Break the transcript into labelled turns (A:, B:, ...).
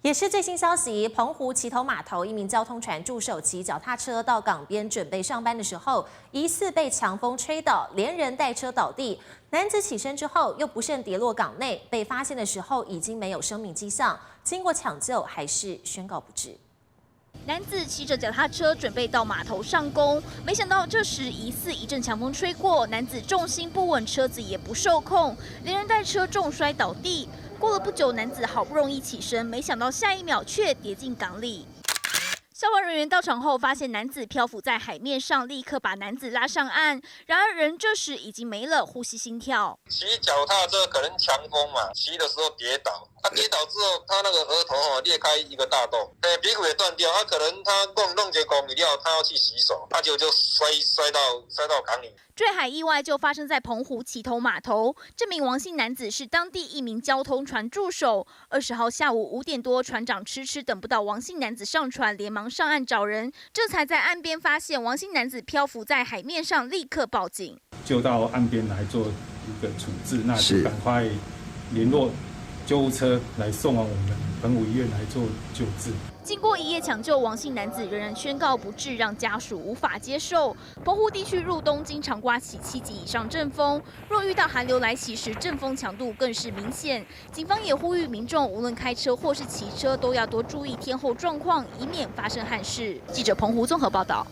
A: 也是最新消息，澎湖旗头码头一名交通船助手骑脚踏车到港边准备上班的时候，疑似被强风吹倒，连人带车倒地。男子起身之后又不慎跌落港内，被发现的时候已经没有生命迹象，经过抢救还是宣告不治。
B: 男子骑着脚踏车准备到码头上工，没想到这时疑似一阵强风吹过，男子重心不稳，车子也不受控，连人带车重摔倒地。过了不久，男子好不容易起身，没想到下一秒却跌进港里。 消防人员到场后，发现男子漂浮在海面上，立刻把男子拉上岸。然而人这时已经没了呼吸、心跳。
C: 骑脚踏车可能强风嘛，骑的时候跌倒，他跌倒之后，他那个额头裂开一个大洞，鼻骨也断掉。可能他弄结果米料，他要去洗手，他就摔到港里。
B: 坠海意外就发生在澎湖旗头码头。这名王姓男子是当地一名交通船助手。20号下午5点多，船长迟等不到王姓男子上船，连忙上岸找人，这才在岸边发现王姓男子漂浮在海面上，立刻报警。
D: 就到岸边来做一个处置，那就赶快联络救护车来送往我们澎湖医院来做救治。
B: 经过一夜抢救，王姓男子仍然宣告不治，让家属无法接受。澎湖地区入冬经常刮起7级以上阵风，若遇到寒流来袭时，阵风强度更是明显。警方也呼吁民众，无论开车或是骑车，都要多注意天候状况，以免发生憾事。记者澎湖综合报道。